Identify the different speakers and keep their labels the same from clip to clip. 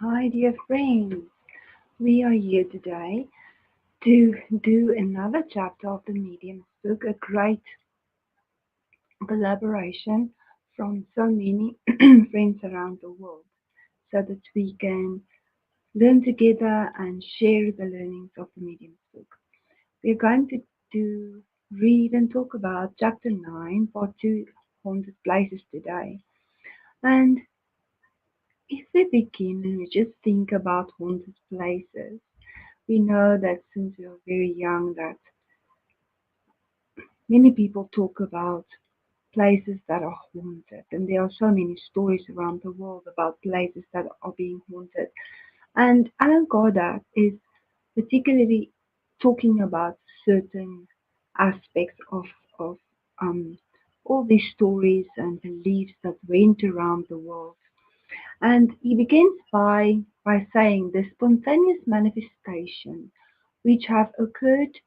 Speaker 1: Hi, dear friends. We are here today to do another chapter of the Medium's book, a great collaboration from so many friends around the world, so that we can learn together and share the learnings of the Medium's book. We're going to do read and talk about chapter 9, part 2, haunted places today. And if we begin and we just think about haunted places, we know that since we are very young that many people talk about places that are haunted, and there are so many stories around the world about places that are being haunted. And Allan Kardec is particularly talking about certain aspects of um, all these stories and beliefs that went around the world. And he begins by saying the spontaneous manifestation which have occurred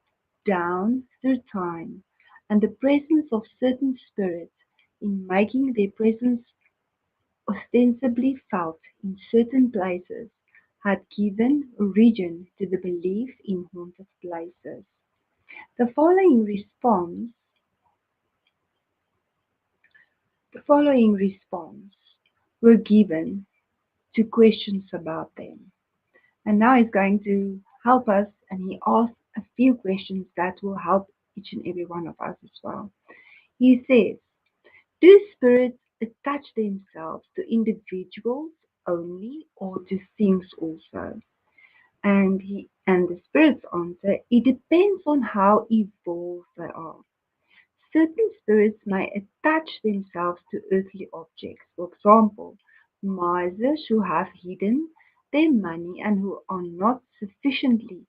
Speaker 1: down through time, and the presence of certain spirits in making their presence ostensibly felt in certain places had given origin to the belief in haunted places. The following response the following response were given to questions about them. And now he's going to help us, and he asks a few questions that will help each and every one of us as well. He says, do spirits attach themselves to individuals only or to things also? And the spirits answer, it depends on how evolved they are. Certain spirits may attach themselves to earthly objects. For example, misers who have hidden their money and who are not sufficiently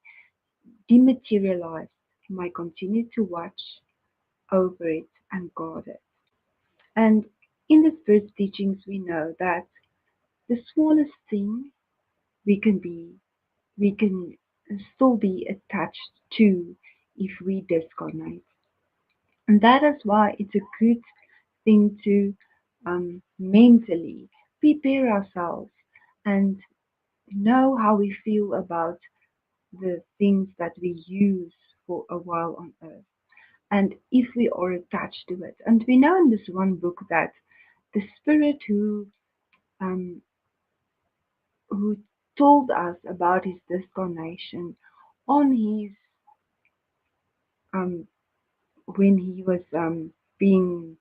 Speaker 1: dematerialized may continue to watch over it and guard it. And in the spirit teachings, we know that the smallest thing we can be, we can still be attached to if we disconnect. And that is why it's a good thing to mentally prepare ourselves and know how we feel about the things that we use for a while on earth. And if we are attached to it. And we know in this one book that the spirit um, who told us about his discarnation on his um, when he was being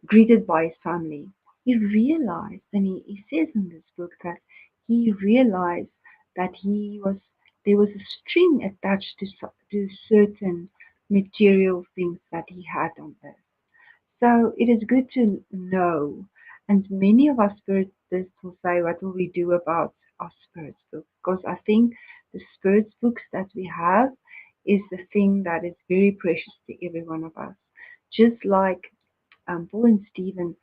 Speaker 1: greeted by his family, he realized, and he says in this book that he realized that he was there was a string attached to certain material things that he had on earth. So it is good to know, and many of our spiritists will say, what will we do about our spirits book? Because I think the spirits books that we have is the thing that is very precious to every one of us. Just like Paul and Stephen,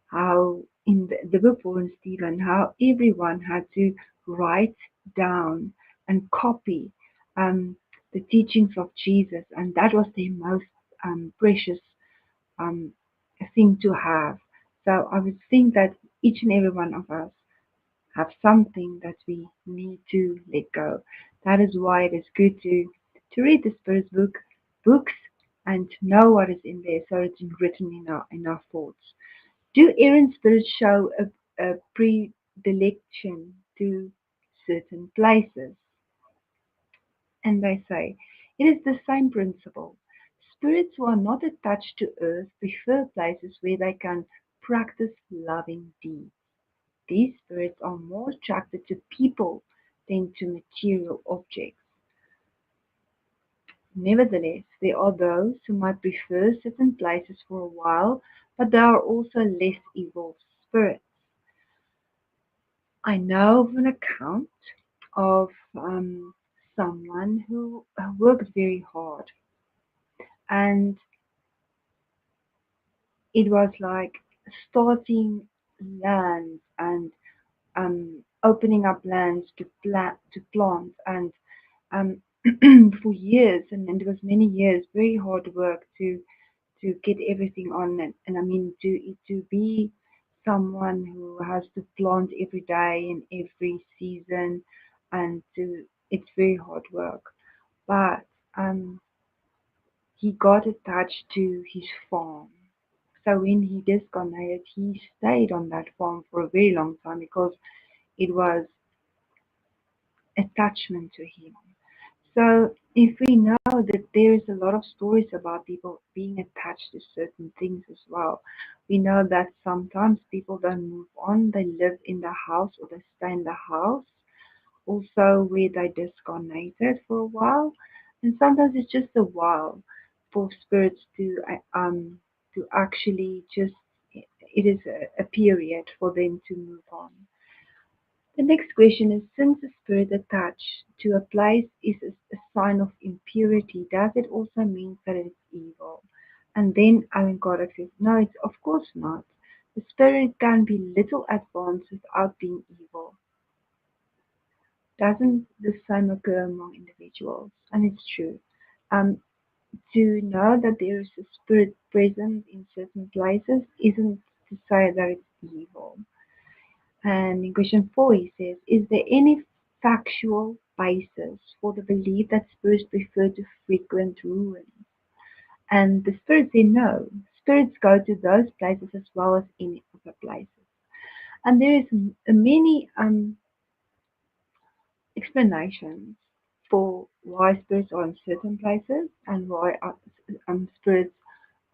Speaker 1: how in the book Paul and Stephen, how everyone had to write down and copy um, the teachings of Jesus, and that was their most precious um, thing to have. So I would think that each and every one of us have something that we need to let go. That is why it is good to read the Spirit's books and know what is in there, so it's written in our thoughts. Do errant spirits show a predilection to certain places? And they say, it is the same principle. Spirits who are not attached to earth prefer places where they can practice loving deeds. These spirits are more attracted to people than to material objects. Nevertheless, there are those who might prefer certain places for a while, but there are also less evil spirits. I know of an account of someone who worked very hard, and it was like starting lands and opening up lands to plant and um, for years, and it was many years, very hard work to get everything on it. And I mean to be someone who has to plant every day in every season, and it's very hard work. But um, he got attached to his farm. So when he disconnected, he stayed on that farm for a very long time because it was attachment to him. So if we know that there is a lot of stories about people being attached to certain things as well, we know that sometimes people don't move on, they live in the house or they stay in the house, also where they disconnected for a while, and sometimes it's just a while for spirits to actually just it is a period for them to move on. The next question is, since the spirit attached to a place is a sign of impurity, does it also mean that it's evil? And then Allan Kardec says, no, it's of course not. The spirit can be little advanced without being evil. Doesn't the same occur among individuals? And it's true. Um, to know that there is a spirit present in certain places isn't to say that it's evil. And in question 4, he says, is there any factual basis for the belief that spirits prefer to frequent ruins? And the spirits say no. Spirits go to those places as well as any other places. And there is many explanations for why spirits are in certain places and why spirits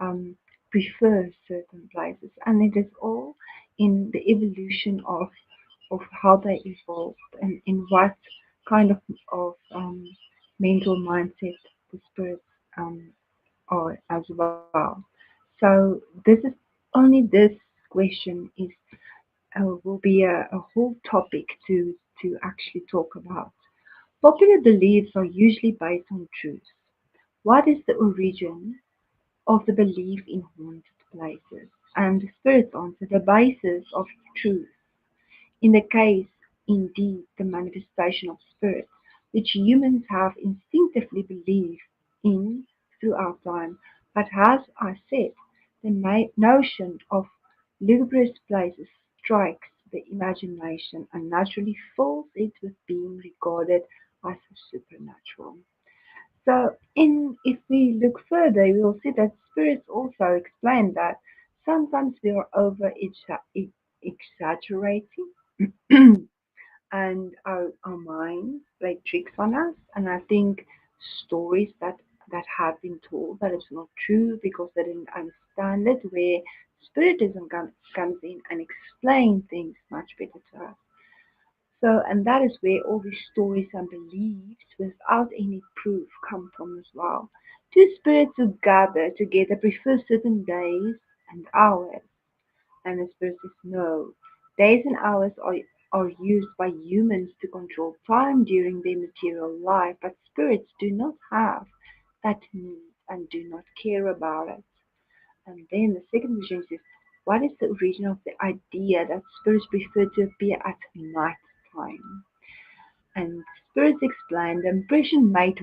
Speaker 1: um, prefer certain places, and it is all in the evolution of how they evolved and in what kind of mental mindset the spirits are as well. So this is only this question is will be a whole topic to actually talk about. Popular beliefs are usually based on truth. What is the origin of the belief in haunted places? And the spirits answer the basis of truth. In the case, indeed, the manifestation of spirits, which humans have instinctively believed in throughout time. But as I said, the notion of lugubrious places strikes the imagination and naturally fills it with being regarded as supernatural. So, if we look further, we will see that spirits also explain that sometimes we are over exaggerating and our minds play tricks on us. And I think stories that have been told that it's not true because they didn't understand it, where spiritism comes in and explain things much better to us. So, and that is where all these stories and beliefs without any proof come from as well. Two spirits who gather together prefer certain days and hours, and the spirit says no. Days and hours are used by humans to control time during their material life, but spirits do not have that need and do not care about it. And then the second question is, what is the origin of the idea that spirits prefer to appear at night time? And spirits explain the impression made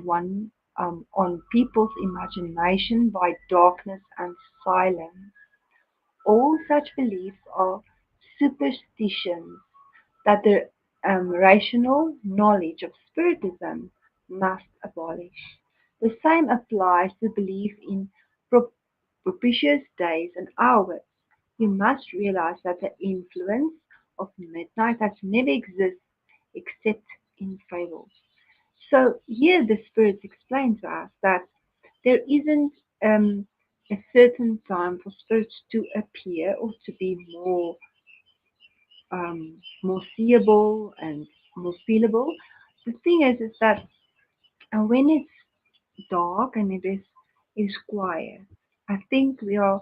Speaker 1: on people's imagination by darkness and silence. All such beliefs are superstitions that the rational knowledge of spiritism must abolish. The same applies to belief in pro- propitious days and hours. You must realize that the influence of midnight has never existed except in fables. So here the spirits explain to us that there isn't a certain time for spirits to appear or to be more seeable and more feelable. The thing is that when it's dark and it is quiet, I think we are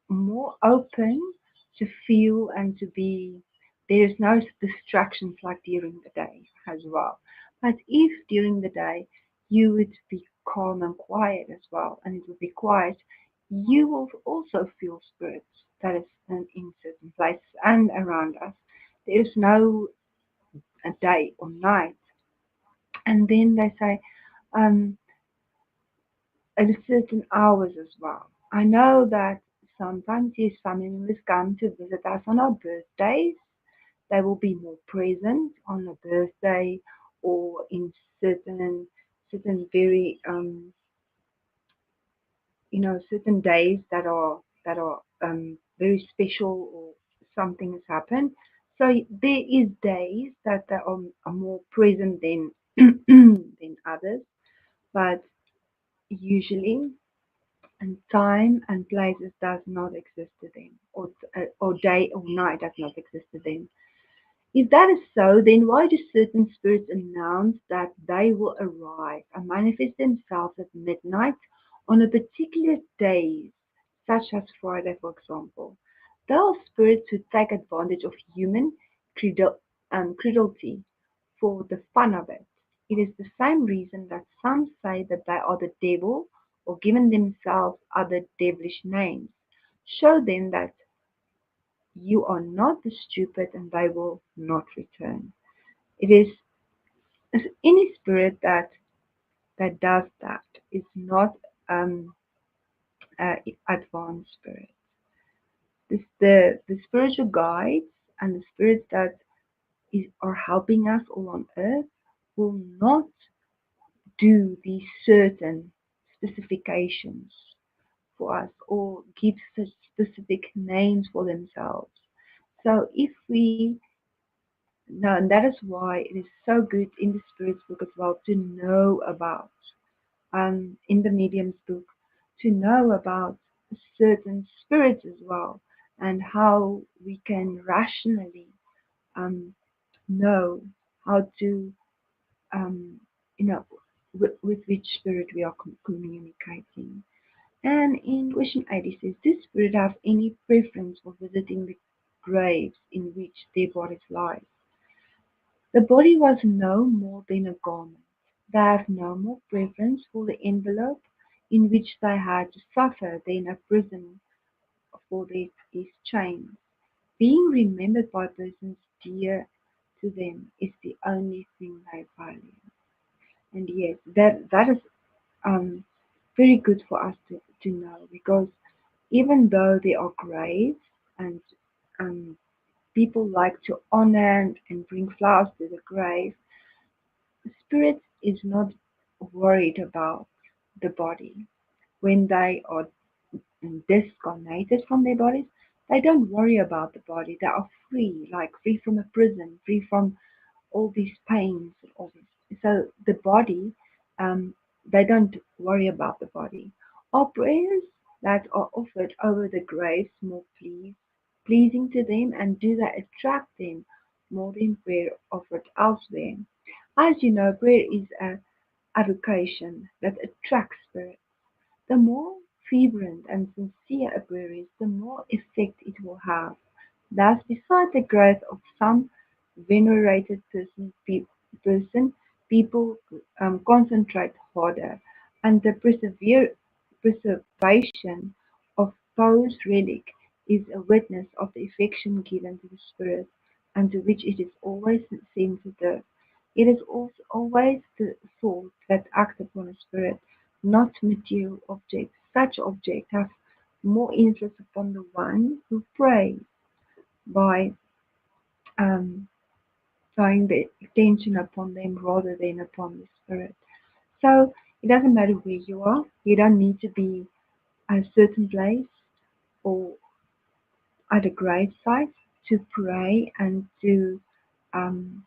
Speaker 1: more open to feel and to be. There's no distractions like during the day as well. But if during the day you would be calm and quiet as well, and it would be quiet, you will also feel spirits that is in certain places and around us. There is no day or night. And then they say um, at certain hours as well. I know that sometimes, yes, family members come to visit us on our birthdays. They will be more present on a birthday or in certain very certain days that are very special or something has happened. So there is days that they are more present than than others, but usually and time and places does not exist to them, or day or night does not exist to them. If that is so, then why do certain spirits announce that they will arrive and manifest themselves at midnight on a particular day, such as Friday, for example? There are spirits who take advantage of human credulity for the fun of it. It is the same reason that some say that they are the devil or given themselves other devilish names. Show them that you are not the stupid and they will not return. It is any spirit that does that is not um, advanced spirit. The spiritual guides and the spirits that are helping us all on earth will not do these certain specifications for us or give such specific names for themselves. So if we know, and that is why it is so good in the Spirit's book as well to know about, in the Medium's book, to know about certain spirits as well and how we can rationally um, know how to, um, you know, with which spirit we are communicating. And in question 8 it says, "Does spirit have any preference for visiting the graves in which their bodies lie?" The body was no more than a garment. They have no more preference for the envelope in which they had to suffer than a prison for these chains. Being remembered by persons dear to them is the only thing they value. And yes, that is um, very good for us to know, because even though there are graves and um, people like to honor and bring flowers to the grave, spirit is not worried about the body. When they are disconnected from their bodies, they don't worry about the body. They are free, like free from a prison, free from all these pains, all this. So the body, they don't worry about the body. Are prayers that are offered over the graves more pleasing to them, and do they attract them more than prayer offered elsewhere? As you know, prayer is a avocation that attracts spirits. The more fervent and sincere a prayer is, the more effect it will have. Thus, besides the growth of some venerated person, people concentrate harder, and the preservation of those relic is a witness of the affection given to the spirit, and to which it is always sensitive. It is also always the thought that acts upon a spirit, not material objects. Such objects have more influence upon the one who prays by um, throwing the attention upon them rather than upon the spirit. So it doesn't matter where you are. You don't need to be at a certain place or at a grave site to pray and to um,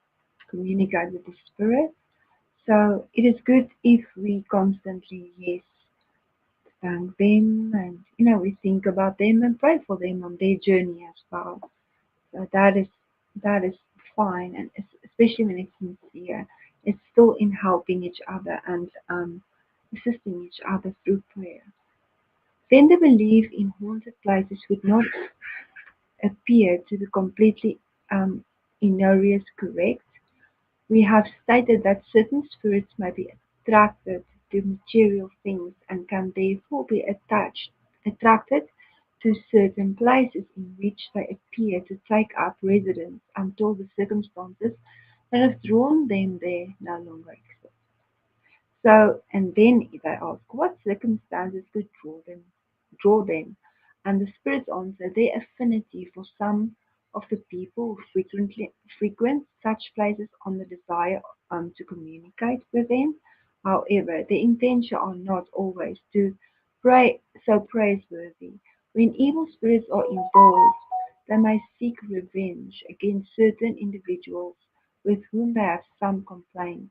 Speaker 1: communicate with the spirit. So it is good if we constantly, yes, thank them, and we think about them and pray for them on their journey as well. So that is fine, and especially when it's sincere, it's still in helping each other and assisting each other through prayer. Then the belief in haunted places would not appear to be completely um, erroneous correct. We have stated that certain spirits may be attracted to material things and can therefore be attracted to certain places in which they appear to take up residence until the circumstances that have drawn them there no longer exist. So, and then they ask, what circumstances could draw them? And the spirits answer their affinity for some of the people who frequent such places on the desire to communicate with them. However, the intention are not always to pray so praiseworthy. When evil spirits are involved, they may seek revenge against certain individuals with whom they have some complaint.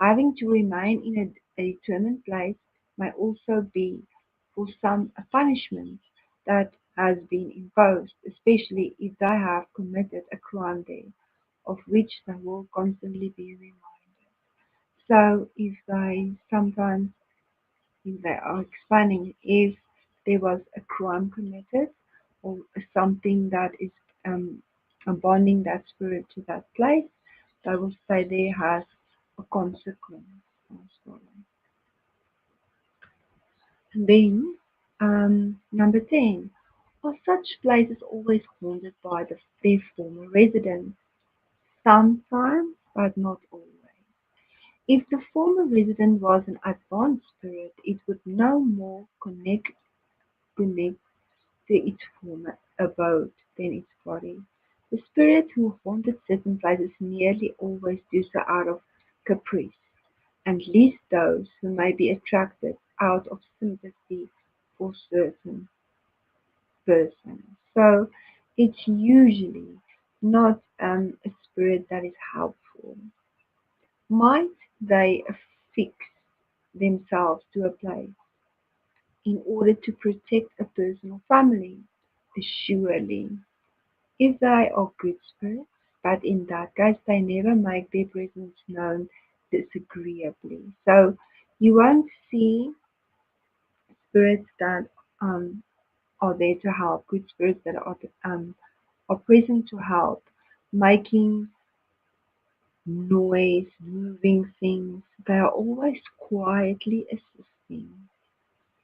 Speaker 1: Having to remain in a determined place may also be for some a punishment that has been imposed, especially if they have committed a crime there, of which they will constantly be reminded. So if they are explaining if there was a crime committed or something that is um, bonding that spirit to that place, they will say there has a consequence. Then, number 10, are such places always haunted by their former residents? Sometimes, but not always. If the former resident was an advanced spirit, it would no more connect to its former abode than its body. The spirits who haunted certain places nearly always do so out of caprice, and least those who may be attracted out of sympathy for certain persons. So it's usually not a spirit that is helpful. Might they affix themselves to a place in order to protect a personal family? Surely. If they are good spirits, but in that case they never make their presence known disagreeably. So you won't see spirits that are there to help, good spirits that are present to help, making noise, moving things. They are always quietly assisting,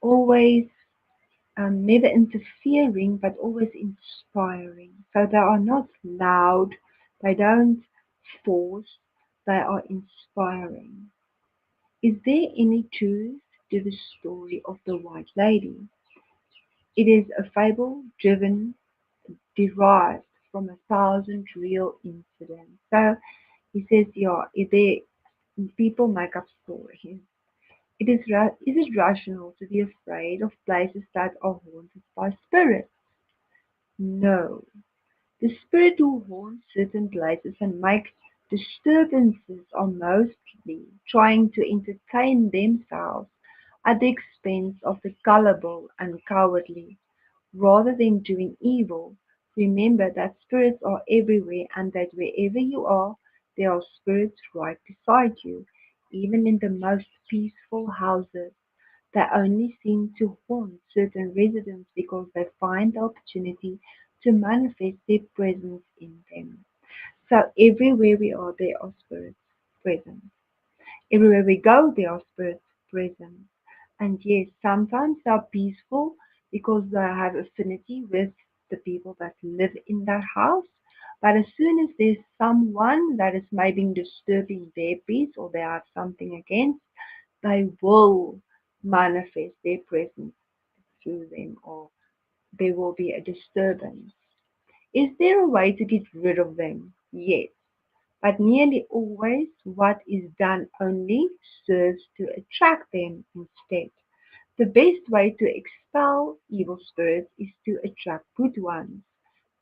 Speaker 1: always never interfering, but always inspiring. So they are not loud, they don't force, they are inspiring. Is there any truth to the story of the White Lady? It is a fable driven, derived from 1,000 real incidents. So he says, yeah, if they people make up stories. Is it rational to be afraid of places that are haunted by spirits? No. The spirit who haunts certain places and makes disturbances are mostly trying to entertain themselves at the expense of the gullible and cowardly, rather than doing evil. Remember that spirits are everywhere and that wherever you are, there are spirits right beside you, even in the most peaceful houses. They only seem to haunt certain residents because they find the opportunity to manifest their presence in them. So everywhere we are, there are spirits present. Everywhere we go, there are spirits present. And yes, sometimes they are peaceful because they have affinity with the people that live in that house. But as soon as there's someone that is maybe disturbing their peace or they have something against, they will manifest their presence through them or there will be a disturbance. Is there a way to get rid of them? Yes, but nearly always what is done only serves to attract them instead. The best way to expel evil spirits is to attract good ones.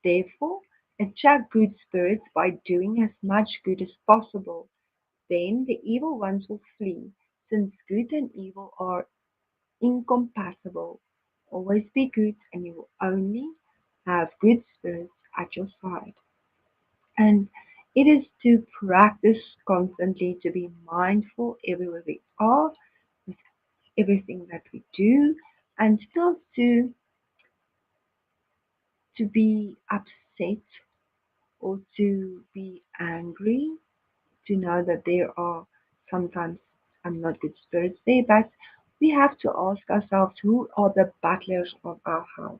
Speaker 1: Therefore, attract good spirits by doing as much good as possible. Then the evil ones will flee, since good and evil are incompatible. Always be good, and you will only have good spirits at your side. And it is to practice constantly to be mindful everywhere we are, with everything that we do, and still to be upset or to be angry, to know that there are sometimes not good spirits there, but we have to ask ourselves who are the battlers of our house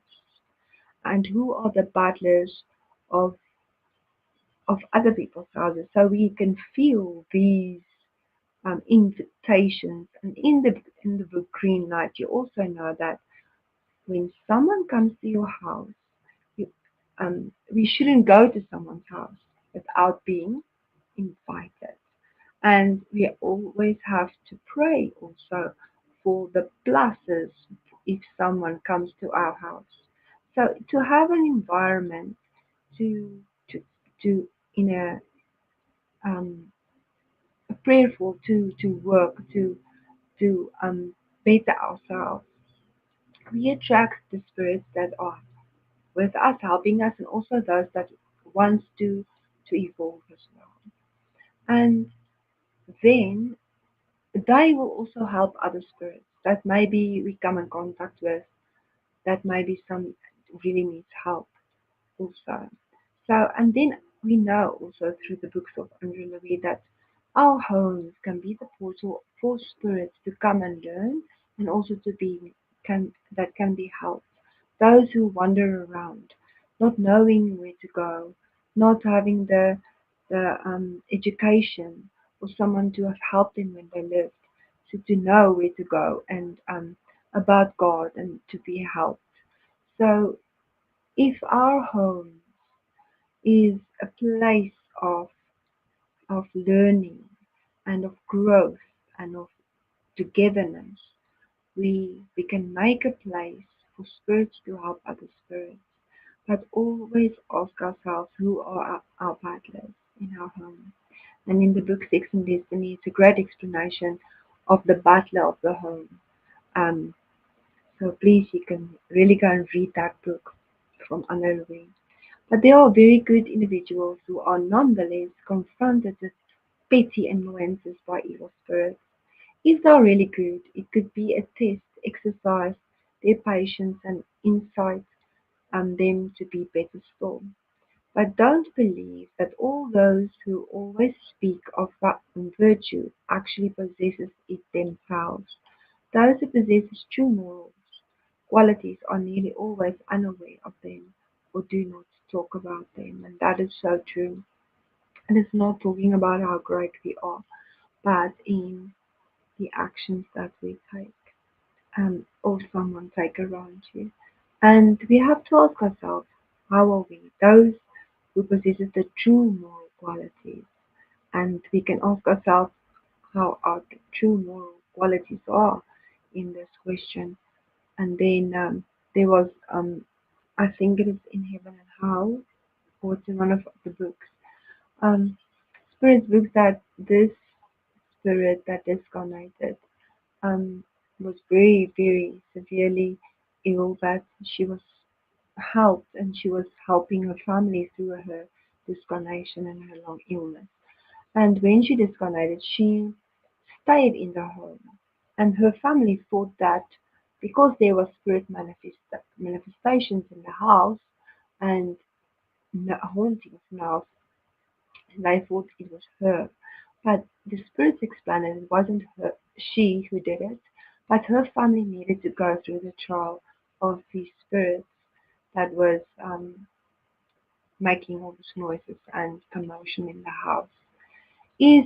Speaker 1: and who are the battlers of other people's houses, so we can feel these invitations. And in the book Green Light, you also know that when someone comes to your house, you, we shouldn't go to someone's house without being invited. And we always have to pray also for the pluses if someone comes to our house. So to have an environment to to to in um, a prayerful to work to better ourselves, we attract the spirits that are with us, helping us, and also those that wants to evolve as well. And then they will also help other spirits that maybe we come in contact with, that maybe some really needs help also. So, and then we know also through the books of Andrew Louis that our homes can be the portal for spirits to come and learn, and also to be can be helped. Those who wander around, not knowing where to go, not having the education or someone to have helped them when they lived, to know where to go and about God and to be helped. So if our home is a place of learning and of growth and of togetherness, we can make a place for spirits to help other spirits. But always ask ourselves who are our battlers in our home. And in the book Sex and Destiny, it's a great explanation of the battler of the home. Um, so please, you can really go and read that book from Anna Louise. But there are very good individuals who are nonetheless confronted with petty annoyances by evil spirits. If they are really good, it could be a test, exercise their patience and insight and them to be better still. But don't believe that all those who always speak of virtue actually possesses it themselves. Those who possess true moral qualities are nearly always unaware of them or do not talk about them, and that is so true. And it's not talking about how great we are, but in the actions that we take, or someone take around you. And we have to ask ourselves, how are we? Those who possess the true moral qualities. And we can ask ourselves how our true moral qualities are in this question. And then there was, I think it is in Heaven and Hell, or it's in one of the books, um, spirit books, that this spirit that discarnated um, was very, very severely ill, but she was helped and she was helping her family through her discarnation and her long illness. And when she discarnated, she stayed in the home. And her family thought that because there were spirit manifestations in the house and hauntings now, they thought it was her. But the spirits explained that it wasn't her, she who did it, but her family needed to go through the trial of these spirits that was making all these noises and commotion in the house. Is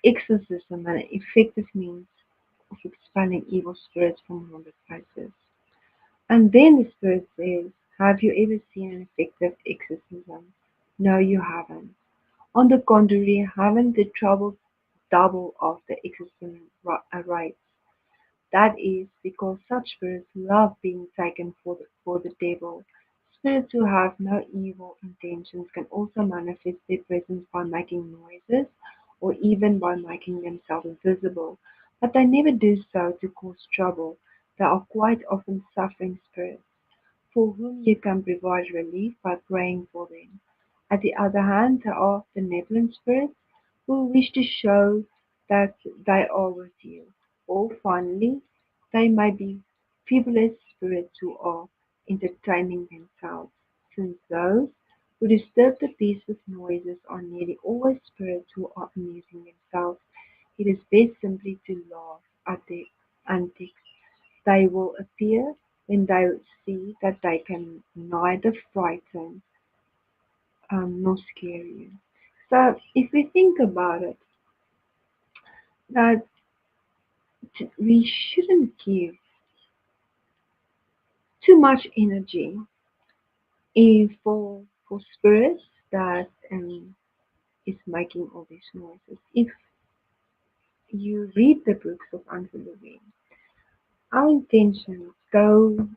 Speaker 1: exorcism an effective means of expelling evil spirits from haunted places? And then the spirit says, have you ever seen an effective exorcism? No, you haven't. On the contrary, haven't the trouble double of the exorcism rites? That is because such spirits love being taken for the devil. Spirits who have no evil intentions can also manifest their presence by making noises or even by making themselves visible, but they never do so to cause trouble. They are quite often suffering spirits for whom you can provide relief by praying for them. On the other hand, there are benevolent spirits who wish to show that they are with you. Or finally, they may be frivolous spirits who are entertaining themselves, since those who disturb the peace with noises are nearly always spirits who are amusing themselves. It is best simply to laugh at their antics. They will appear when they see that they can neither frighten nor scare you. So if we think about it, that we shouldn't give too much energy for spirits that is making all these noises. If you read the books of Anseloni, our intentions go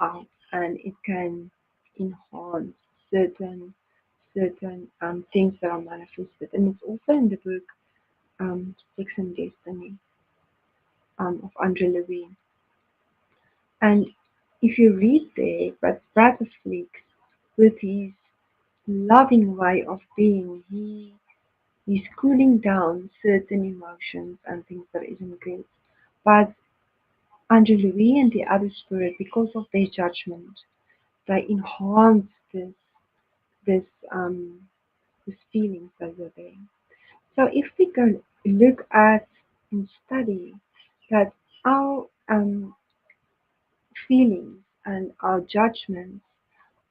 Speaker 1: out and it can enhance certain things that are manifested. And it's also in the book Sex and Destiny of Andre Levine. And if you read there, but Brother Fleeks, with his loving way of being, he's cooling down certain emotions and things that isn't good. But Andre Louis and the other spirit, because of their judgment, they enhance this um these feelings that were there. So if we go look at and study that our feelings and our judgments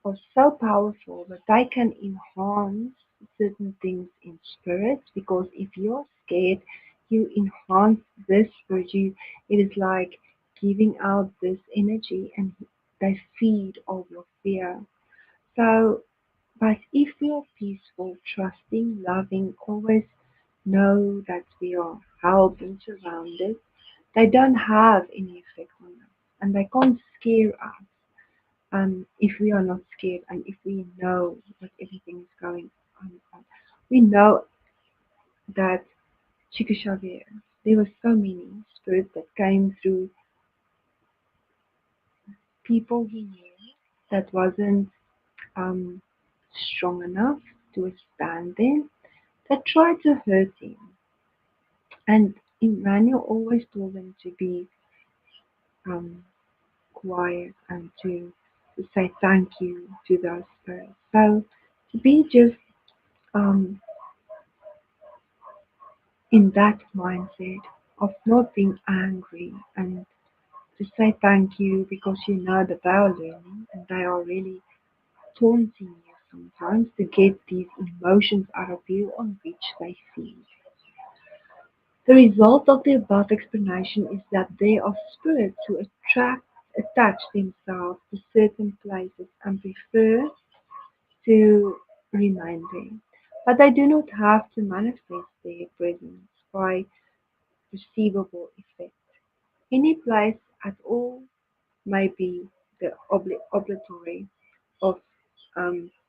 Speaker 1: are so powerful that they can enhance certain things in spirits, because if you're scared, you enhance this spirit. It is like giving out this energy and they feed off your fear. So, but if we are peaceful, trusting, loving, always know that we are held and surrounded, they don't have any effect on us and they can't scare us. If we are not scared and if we know that everything is going on. We know that Chico Xavier, there were so many spirits that came through people he knew that wasn't um, strong enough to withstand them, that tried to hurt him. And Emmanuel always told them to be um, quiet and to say thank you to those spirits. So to be just um, in that mindset of not being angry and to say thank you because you know that they are learning and they are really taunting you sometimes to get these emotions out of you on which they feed. The result of the above explanation is that there are spirits who attach themselves to certain places and prefer to remain there. But they do not have to manifest their presence by perceivable effect. Any place at all may be the obligatory of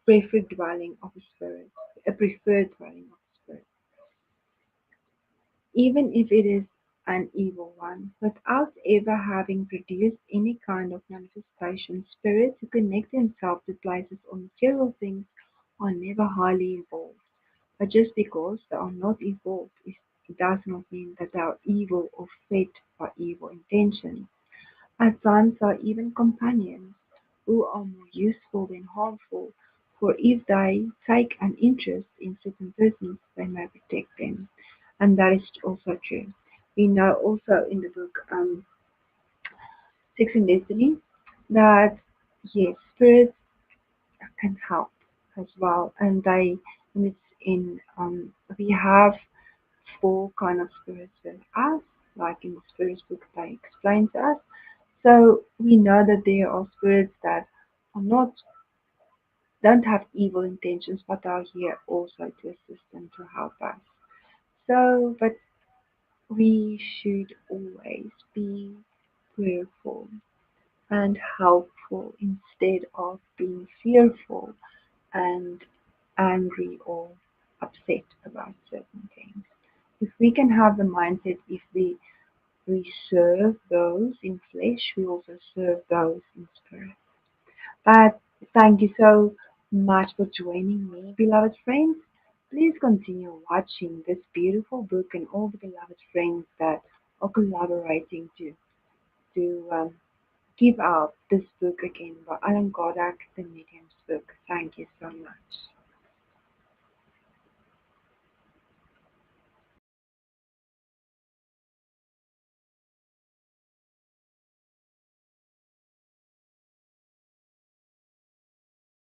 Speaker 1: preferred dwelling of a spirit, a preferred dwelling of a spirit, even if it is an evil one, without ever having produced any kind of manifestation. Spirits who connect themselves to places or material things are never highly evolved. But just because they are not evolved, it does not mean that they are evil or fed by evil intentions. At times are even companions, who are more useful than harmful, for if they take an interest in certain persons, they may protect them. And that is also true. We know also in the book Sex and Destiny that yes, spirits can help as well, and it's in we have four kind of spirits with us, like in the spirits book they explain to us. So we know that there are spirits that are not don't have evil intentions but are here also to assist and to help us. So but we should always be prayerful and helpful instead of being fearful and angry or upset about certain things. If we can have the mindset, if we serve those in flesh, we also serve those in spirit. But thank you so much for joining me, beloved friends. Please continue watching this beautiful book and all the beloved friends that are collaborating to give out this book again by Allan Kardec, the Medium's book. Thank you so much.